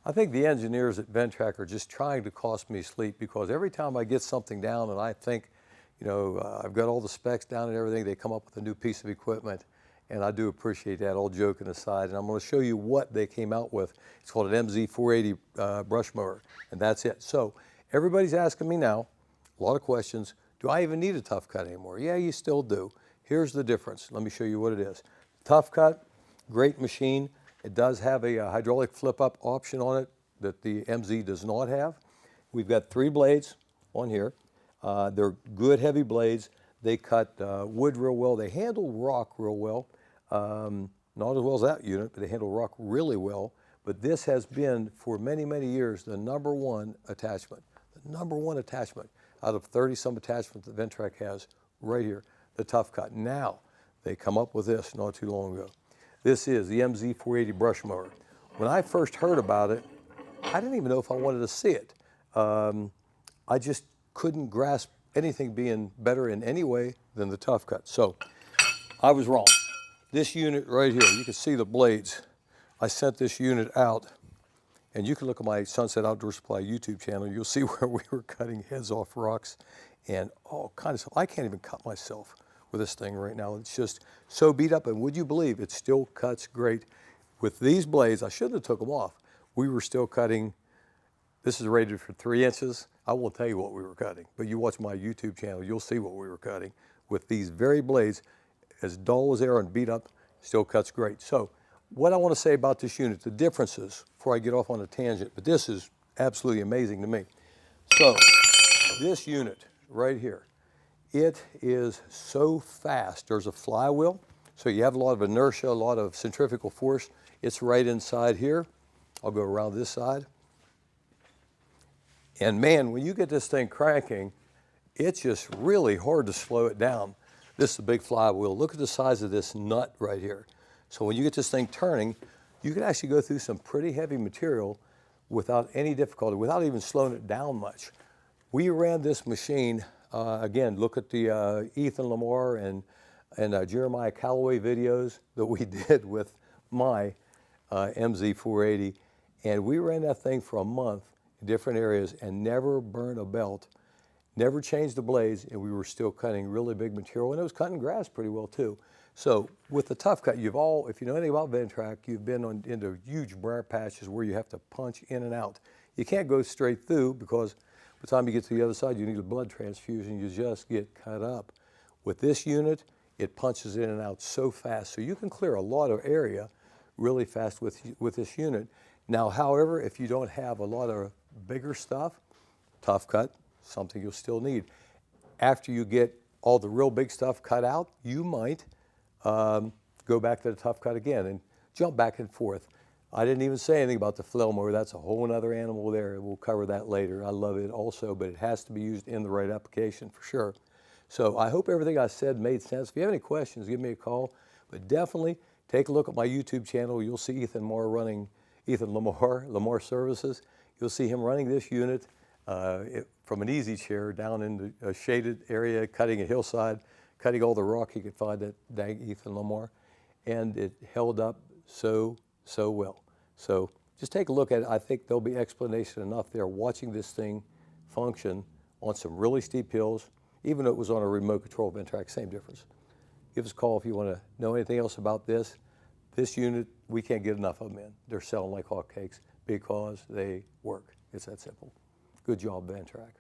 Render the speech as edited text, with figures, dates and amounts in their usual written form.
I think the engineers at Ventrac are just trying to cost me sleep, because every time I get something down and I think, I've got all the specs down and everything, they come up with a new piece of equipment, and I do appreciate that, all joking aside. And I'm going to show you what they came out with. It's called an MZ480 brush mower, and that's it. So everybody's asking me now, a lot of questions, do I even need a Toughcut anymore? Yeah, you still do. Here's the difference. Let me show you what it is. Toughcut, great machine. It does have a hydraulic flip-up option on it that the MZ does not have. We've got 3 blades on here. They're good, heavy blades. They cut wood real well. They handle rock real well. Not as well as that unit, but they handle rock really well. But this has been, for many, many years, the #1 attachment. The #1 attachment out of 30-some attachments that Ventrac has right here, the Toughcut. Now, they come up with this not too long ago. This is the MZ480 brush mower. When I first heard about it, I didn't even know if I wanted to see it. I just couldn't grasp anything being better in any way than the Toughcut. So I was wrong. This unit right here, you can see the blades. I sent this unit out, and you can look at my Sunset Outdoor Supply YouTube channel. You'll see where we were cutting heads off rocks and all kinds of stuff. I can't even cut myself with this thing right now. It's just so beat up, and would you believe it still cuts great. With these blades, I shouldn't have took them off. We were still cutting. This is rated for 3 inches. I won't tell you what we were cutting, but you watch my YouTube channel, you'll see what we were cutting. With these very blades, as dull as they are and beat up, still cuts great. So what I want to say about this unit, the differences, before I get off on a tangent, but this is absolutely amazing to me. So this unit right here, it is so fast. There's a flywheel, so you have a lot of inertia, a lot of centrifugal force. It's right inside here. I'll go around this side. And man, when you get this thing cranking, it's just really hard to slow it down. This is a big flywheel. Look at the size of this nut right here. So when you get this thing turning, you can actually go through some pretty heavy material without any difficulty, without even slowing it down much. We ran this machine, again, look at the Ethan Lamar and Jeremiah Calloway videos that we did with my MZ480. And we ran that thing for a month in different areas and never burned a belt, never changed the blades, and we were still cutting really big material, and it was cutting grass pretty well too. So with the Toughcut, if you know anything about Ventrac, you've been into huge briar patches where you have to punch in and out. You can't go straight through, because by the time you get to the other side, you need a blood transfusion. You just get cut up. With this unit, it punches in and out so fast, so you can clear a lot of area really fast with this unit. Now, however, if you don't have a lot of bigger stuff, Toughcut, something you'll still need. After you get all the real big stuff cut out, you might go back to the Toughcut again and jump back and forth. I didn't even say anything about the flail mower. That's a whole other animal there. We'll cover that later. I love it also, but it has to be used in the right application for sure. So I hope everything I said made sense. If you have any questions, give me a call. But definitely take a look at my YouTube channel. You'll see Ethan Lamar Services. You'll see him running this unit from an easy chair down in a shaded area, cutting a hillside, cutting all the rock he could find at dang Ethan Lamar. And it held up so well. So just take a look at it. I think there'll be explanation enough there watching this thing function on some really steep hills. Even though it was on a remote control Ventrac, same difference. Give us a call if you want to know anything else about this. This unit, we can't get enough of them in. They're selling like hotcakes because they work. It's that simple. Good job, Ventrac.